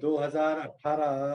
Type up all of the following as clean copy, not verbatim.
2018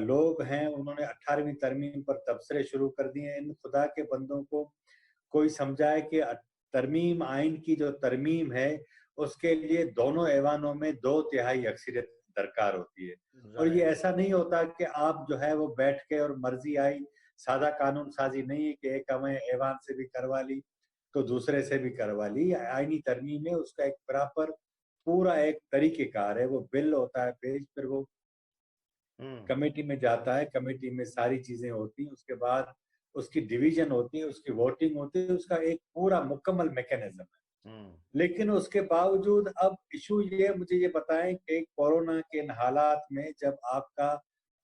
لوگ ہیں انہوں نے 18ویں ترمیم پر تبصرے شروع کر دیے ہیں. ان خدا کے بندوں کو کوئی سمجھائے کہ ترمیم آئین کی جو ترمیم ہے اس کے لیے دونوں ایوانوں میں 2/3 اکثریت درکار ہوتی ہے, اور یہ ایسا نہیں ہوتا کہ آپ جو ہے وہ بیٹھ کے اور مرضی آئی, سادہ قانون سازی نہیں ہے کہ ایک ایوان سے بھی کروا لی تو دوسرے سے بھی کروا لی. آئینی ترمیم ہے, اس کا ایک پراپر پورا ایک طریقہ کار ہے. وہ بل ہوتا ہے پیش, پھر وہ کمیٹی میں جاتا ہے, کمیٹی میں ساری چیزیں ہوتی ہیں, اس کے بعد اس کی ڈیویژن ہوتی ہے, اس کی ووٹنگ ہوتی ہے, اس کا ایک پورا مکمل میکینزم ہے. لیکن اس کے باوجود اب ایشو یہ, مجھے یہ بتائیں کہ کورونا کے ان حالات میں جب آپ کا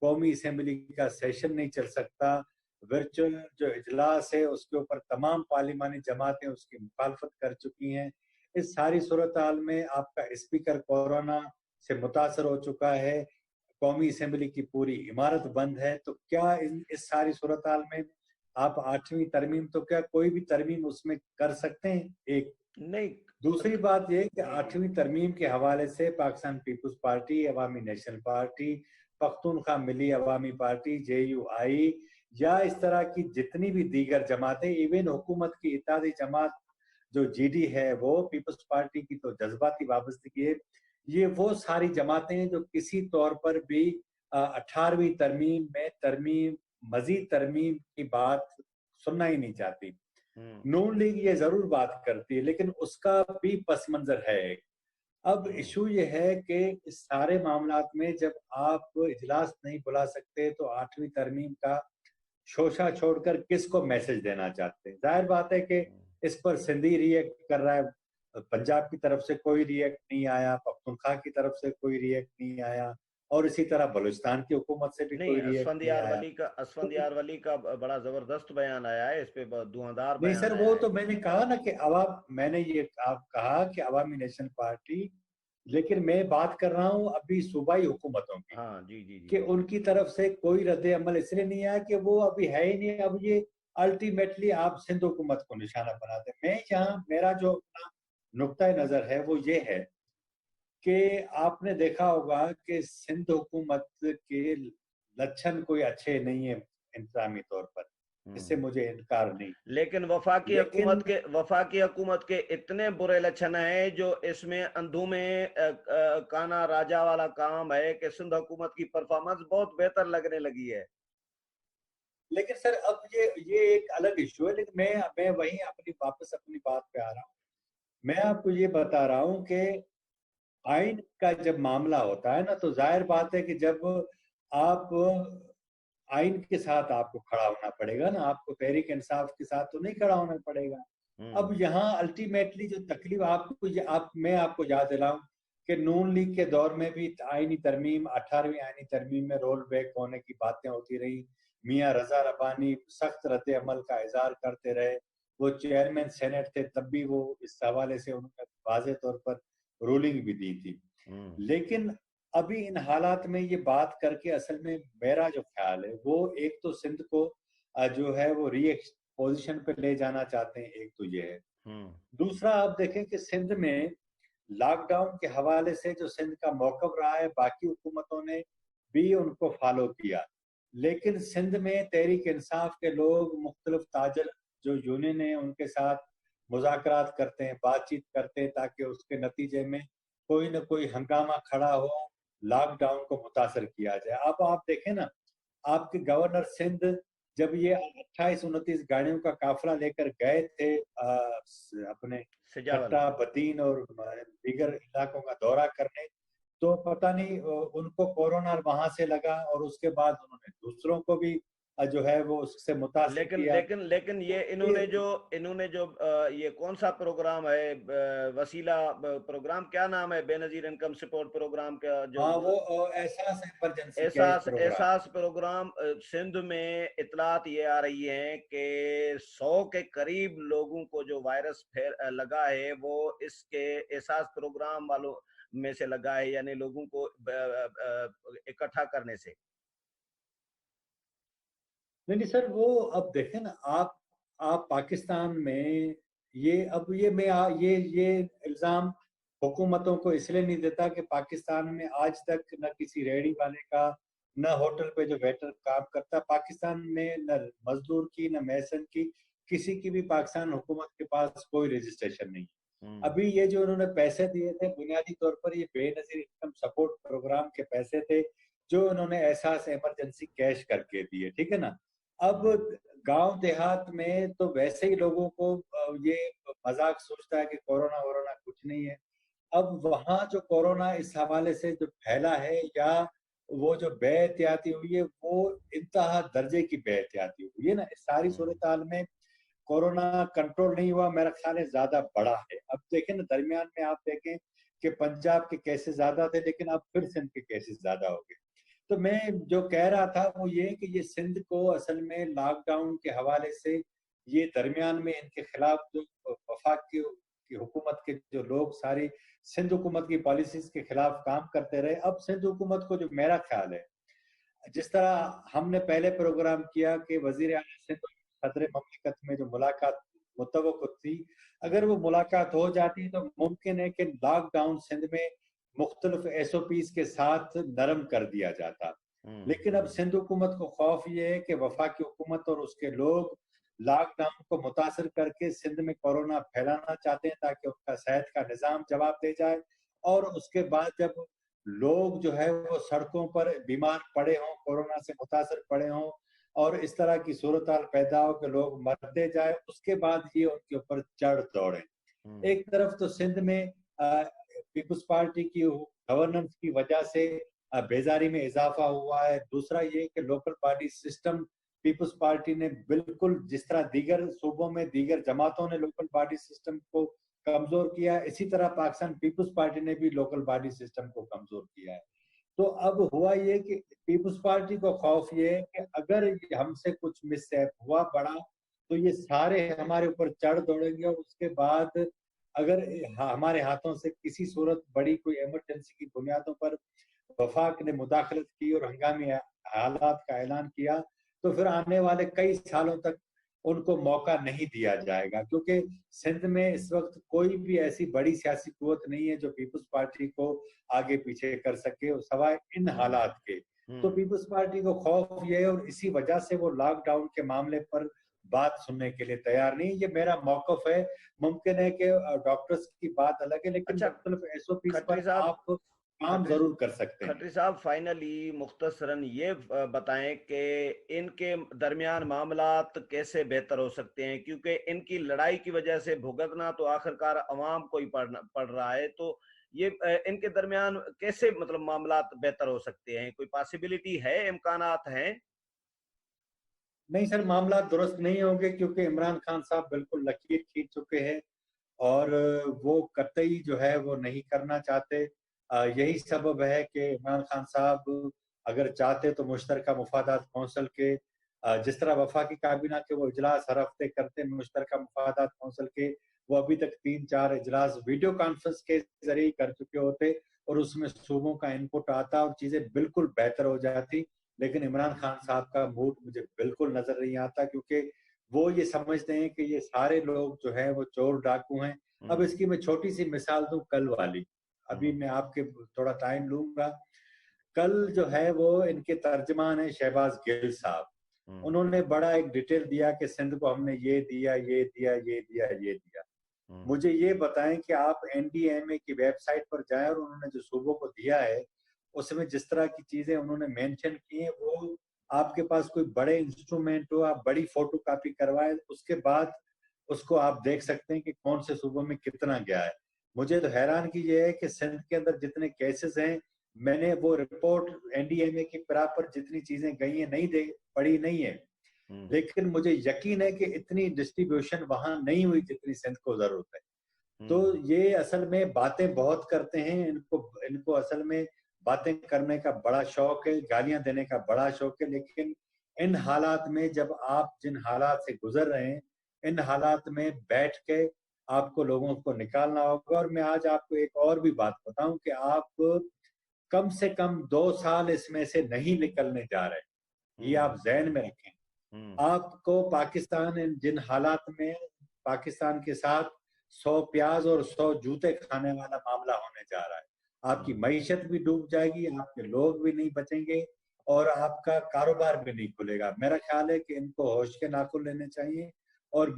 قومی اسمبلی کا سیشن نہیں چل سکتا, ورچوئل جو اجلاس ہے اس کے اوپر تمام پارلیمانی جماعتیں اس کی مخالفت کر چکی ہیں, اس ساری صورتحال میں آپ کا اسپیکر کورونا سے متاثر ہو چکا ہے, قومی اسمبلی کی پوری عمارت بند ہے, تو کیا اس ساری صورتحال میں آپ 8ویں ترمیم, تو کیا کوئی بھی ترمیم اس میں کر سکتے ہیں؟ ایک نہیں. دوسری بات یہ کہ 8ویں ترمیم کے حوالے سے پاکستان پیپلز پارٹی, عوامی نیشنل پارٹی, پختونخوا ملی عوامی پارٹی, JUI یا اس طرح کی جتنی بھی دیگر جماعتیں, ایون حکومت کی اتحادی جماعت جو GD ہے وہ پیپلز پارٹی کی تو جذباتی وابستگی ہے, یہ وہ ساری جماعتیں ہیں جو کسی طور پر بھی 18ویں ترمیم میں مزید ترمیم کی بات سننا ہی نہیں چاہتی. نون لیگ یہ ضرور بات کرتی ہے لیکن اس کا بھی پس منظر ہے. اب ایشو یہ ہے کہ اس سارے معاملات میں جب آپ اجلاس نہیں بلا سکتے تو 8ویں ترمیم کا شوشہ چھوڑ کر کس کو میسج دینا چاہتے ہیں؟ ظاہر بات ہے کہ اس پر سندھی ریئیکٹ کر رہا ہے, پنجاب کی طرف سے کوئی ریئیکٹ نہیں آیا, پختونخوا کی طرف سے کوئی ریئیکٹ نہیں آیا, اور اسی طرح بلوچستان کی حکومت سے بھی کوئی ریئیکٹ نہیں آیا. اسفندیار ولی کا بڑا زبردست بیان آیا ہے, اس پہ دھواندار نہیں بیان سر, آیا وہ ہے. تو میں نے کہا نا کہ میں نے یہ کہا کہ عوامی نیشنل پارٹی, لیکن میں بات کر رہا ہوں ابھی صوبائی حکومتوں کی. ہاں جی کہ ان کی طرف سے کوئی رد عمل اس لیے نہیں آیا کہ وہ ابھی ہے ہی نہیں. اب یہ الٹیمیٹلی آپ سندھ حکومت کو نشانہ بناتے. میں یہاں میرا جو نقطۂ نظر ہے وہ یہ ہے کہ آپ نے دیکھا ہوگا کہ سندھ حکومت کے لچھن کوئی اچھے نہیں ہیں انتظامی طور پر, اس سے مجھے انکار نہیں. لیکن وفاقی حکومت کے اتنے برے لچھن ہیں جو اس میں اندھو میں کانا راجا والا کام ہے کہ سندھ حکومت کی پرفارمنس بہت بہتر لگنے لگی ہے. لیکن سر اب یہ ایک الگ ایشو ہے, لیکن میں وہیں واپس اپنی بات پہ آ رہا ہوں. میں آپ کو یہ بتا رہا ہوں کہ آئین کا جب معاملہ ہوتا ہے نا تو ظاہر بات ہے کہ جب آپ آئین کے ساتھ آپ کو کھڑا ہونا پڑے گا نا, آپ کو تحریک انصاف کے ساتھ تو نہیں کھڑا ہونا پڑے گا. اب یہاں الٹیمیٹلی جو تکلیف میں آپ کو یاد دلاؤں کہ نون لیگ کے دور میں بھی آئینی ترمیم 18ویں آئینی ترمیم میں رول بیک ہونے کی باتیں ہوتی رہی. میاں رضا ربانی سخت رد عمل کا اظہار کرتے رہے, وہ چیئرمین سینٹ تھے تب بھی وہ اس حوالے سے انہوں نے واضح طور پر رولنگ بھی دی تھی. لیکن ابھی ان حالات میں یہ بات کر کے اصل میں میرا جو خیال ہے وہ ایک تو سندھ کو جو ہے وہ ری ایکس پوزیشن پہ لے جانا چاہتے ہیں, ایک تو یہ ہے. دوسرا آپ دیکھیں کہ سندھ میں لاک ڈاؤن کے حوالے سے جو سندھ کا موقف رہا ہے باقی حکومتوں نے بھی ان کو فالو کیا, لیکن سندھ میں تحریک انصاف کے لوگ مختلف تاجر جو یونین ہیں ان کے ساتھ مذاکرات کرتے ہیں, بات چیت کرتے ہیں تاکہ اس کے نتیجے میں کوئی نہ کوئی ہنگامہ کھڑا ہو, لاک ڈاؤن کو متاثر کیا جائے. اب آپ دیکھیں نا, آپ کے گورنر سندھ جب یہ 28-29 گاڑیوں کا قافلہ لے کر گئے تھے اپنے کھٹا بدین اور دیگر علاقوں کا دورہ کرنے, تو پتہ نہیں ان کو کورونا وہاں سے لگا اور اس کے بعد انہوں نے دوسروں کو بھی جو ہے وہ اس سے متاثر کیا. لیکن یہ انہوں نے جو یہ کون سا پروگرام ہے وسیلہ پروگرام, کیا نام ہے, بے نظیر انکم سپورٹ پروگرام کا جو وہ احساس پروگرام, سندھ میں اطلاعات یہ آ رہی ہیں کہ 100 کے قریب لوگوں کو جو وائرس لگا ہے وہ اس کے احساس پروگرام والوں میں سے لگا ہے, یعنی لوگوں کو اکٹھا کرنے سے. نہیں سر, وہ اب دیکھیں نا آپ پاکستان میں یہ الزام حکومتوں کو اس لیے نہیں دیتا کہ پاکستان میں آج تک نہ کسی ریڑی والے کا نہ ہوٹل پہ جو ویٹر کام کرتا. پاکستان میں نہ مزدور کی نہ میسن کی کسی کی بھی پاکستان حکومت کے پاس کوئی رجسٹریشن نہیں. ابھی یہ جو انہوں نے پیسے دیے تھے بنیادی طور پر یہ بے نظیر انکم سپورٹ پروگرام کے پیسے تھے جو انہوں نے احساس ایمرجنسی کیش کر کے دیے, ٹھیک ہے نا. اب گاؤں دیہات میں تو ویسے ہی لوگوں کو یہ مذاق سوچتا ہے کہ کورونا ورونا کچھ نہیں ہے. اب وہاں جو کورونا اس حوالے سے جو پھیلا ہے یا وہ جو بے احتیاطی ہوئی ہے وہ انتہا درجے کی بے احتیاطی ہوئی ہے نا. اس ساری صورتحال میں کورونا کنٹرول نہیں ہوا, میرا خیال ہے زیادہ بڑا ہے. اب دیکھیں نا درمیان میں آپ دیکھیں کہ پنجاب کے کیسز زیادہ تھے لیکن اب پھر سندھ کے کیسز زیادہ ہو گئے. تو میں جو کہہ رہا تھا وہ یہ کہ یہ سندھ کو اصل میں لاک ڈاؤن کے حوالے سے یہ درمیان میں ان کے خلاف جو وفاق کی حکومت کے جو لوگ ساری سندھ حکومت کی پالیسیز کے خلاف کام کرتے رہے. اب سندھ حکومت کو جو میرا خیال ہے جس طرح ہم نے پہلے پروگرام کیا کہ وزیر اعلیٰ سندھ صدر مملکت میں جو ملاقات متوقع تھی اگر وہ ملاقات ہو جاتی تو ممکن ہے کہ لاک ڈاؤن سندھ میں مختلف ایس او پیز کے ساتھ نرم کر دیا جاتا. لیکن اب سندھ حکومت کو خوف یہ ہے کہ وفاقی حکومت اور اس کے لوگ لاک ڈاؤن کو متاثر کر کے سندھ میں کورونا پھیلانا چاہتے ہیں تاکہ ان کا صحت کا نظام جواب دے جائے اور اس کے بعد جب لوگ جو ہے وہ سڑکوں پر بیمار پڑے ہوں کورونا سے متاثر پڑے ہوں اور اس طرح کی صورتحال پیدا ہو کہ لوگ مرتے جائے اس کے بعد یہ ان کے اوپر چڑھ دوڑیں. ایک طرف تو سندھ میں پیپلز پارٹی کی گورننس کی وجہ سے بیزاری میں اضافہ ہوا ہے, دوسرا یہ کہ local body system Peoples Party نے بالکل جس طرح دیگر صوبوں میں دیگر جماعتوں نے لوکل باڈی سسٹم کو کمزور کیا اسی طرح پاکستان پیپلز پارٹی نے بھی لوکل باڈی سسٹم کو کمزور کیا ہے. تو اب ہوا یہ کہ پیپلز پارٹی کو خوف یہ ہے کہ اگر ہم سے کچھ مس ہوا بڑا تو یہ سارے ہمارے اوپر چڑھ دوڑیں گے اور اس کے بعد اگر ہمارے ہاتھوں سے کسی صورت بڑی کوئی ایمرجنسی کی بنیادوں پر وفاق نے مداخلت کی اور ہنگامی حالات کا اعلان کیا تو پھر آنے والے کئی سالوں تک ان کو موقع نہیں دیا جائے گا کیونکہ سندھ میں اس وقت کوئی بھی ایسی بڑی سیاسی قوت نہیں ہے جو پیپلز پارٹی کو آگے پیچھے کر سکے سوائے ان حالات کے. تو پیپلز پارٹی کو خوف یہ ہے اور اسی وجہ سے وہ لاک ڈاؤن کے معاملے پر بات سننے کے لیے تیار نہیں. یہ میرا موقف ہے. ممکن ہے کہ ڈاکٹرز کی بات الگ ہے لیکن مختلف ایس او پیز پر آپ کام ضرور کر سکتے ہیں. کھٹری صاحب فائنلی مختصراً یہ بتائیں کہ ان کے درمیان معاملات کیسے بہتر ہو سکتے ہیں کیونکہ ان کی لڑائی کی وجہ سے بھگتنا تو آخرکار عوام کو ہی پڑ رہا ہے. تو یہ ان کے درمیان کیسے مطلب معاملات بہتر ہو سکتے ہیں؟ کوئی پاسبلٹی ہے, امکانات ہیں؟ نہیں سر, معاملات درست نہیں ہوں گے کیونکہ عمران خان صاحب بالکل لکیر کھینچ چکے ہیں اور وہ قطعی جو ہے وہ نہیں کرنا چاہتے. یہی سبب ہے کہ عمران خان صاحب اگر چاہتے تو مشترکہ مفادات کونسل کے جس طرح وفاقی کابینہ کے وہ اجلاس ہر ہفتے کرتے مشترکہ مفادات کونسل کے وہ ابھی تک 3-4 اجلاس ویڈیو کانفرنس کے ذریعے کر چکے ہوتے اور اس میں صوبوں کا انپٹ آتا اور چیزیں بالکل بہتر ہو جاتی. لیکن عمران خان صاحب کا موڈ مجھے بالکل نظر نہیں آتا کیونکہ وہ یہ سمجھتے ہیں کہ یہ سارے لوگ جو ہیں وہ چور ڈاکو ہیں. اب اس کی میں چھوٹی سی مثال دوں کل والی, ابھی میں آپ کے تھوڑا ٹائم لوں گا. کل جو ہے وہ ان کے ترجمان ہیں شہباز گل صاحب, انہوں نے بڑا ایک ڈیٹیل دیا کہ سندھ کو ہم نے یہ دیا یہ دیا یہ دیا یہ دیا. مجھے یہ بتائیں کہ آپ این ڈی ایم اے کی ویب سائٹ پر جائیں اور انہوں نے جو صوبوں کو دیا ہے اس میں جس طرح کی چیزیں انہوں نے مینشن کی ہیں وہ آپ کے پاس کوئی بڑے انسٹرومنٹ ہو آپ بڑی فوٹو کاپی کروائے اس کے بعد اس کو آپ دیکھ سکتے ہیں کہ کون سے صوبوں میں کتنا گیا ہے. مجھے تو حیران کی یہ ہے کہ سندھ کے اندر جتنے کیسز ہیں میں نے وہ رپورٹ این ڈی ایم اے کی پر جتنی چیزیں گئی ہیں نہیں پڑھی نہیں ہے لیکن مجھے یقین ہے کہ اتنی ڈسٹریبیوشن وہاں نہیں ہوئی جتنی سندھ کو ضرورت ہے. تو یہ اصل میں باتیں بہت کرتے ہیں, ان کو اصل میں باتیں کرنے کا بڑا شوق ہے, گالیاں دینے کا بڑا شوق ہے, لیکن ان حالات میں جب آپ جن حالات سے گزر رہے ہیں ان حالات میں بیٹھ کے آپ کو لوگوں کو نکالنا ہوگا. اور میں آج آپ کو ایک اور بھی بات بتاؤں کہ آپ کم سے کم 2 سال اس میں سے نہیں نکلنے جا رہے, یہ آپ ذہن میں رکھیں. آپ کو پاکستان جن حالات میں پاکستان کے ساتھ 100 پیاز اور 100 جوتے کھانے والا معاملہ ہونے جا رہا ہے. آپ کی معیشت بھی ڈوب جائے گی, آپ کے لوگ بھی نہیں بچیں گے, اور آپ کا کاروبار بھی نہیں کھلے گا. میرا خیال ہے کہ ان کو ہوش کے ناخن لینے چاہیے اور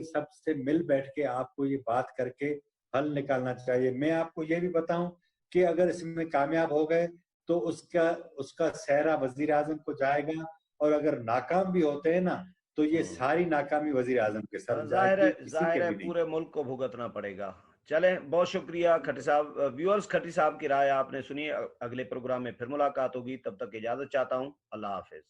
سب سے مل بیٹھ کے آپ کو یہ بات کر کے حل نکالنا چاہیے. میں آپ کو یہ بھی بتاؤں کہ اگر اس میں کامیاب ہو گئے تو اس کا سہرا وزیر اعظم کو جائے گا، اور اگر ناکام بھی ہوتے ہیں نا تو یہ ساری ناکامی وزیر اعظم کے سر جائے گی، کسی کے ظاہر ہے بھی نہیں. پورے ملک کو بھگتنا پڑے گا. چلیں، بہت شکریہ کھٹی صاحب. ویورز، کھٹی صاحب کی رائے آپ نے سنی. اگلے پروگرام میں پھر ملاقات ہوگی، تب تک اجازت چاہتا ہوں. اللہ حافظ.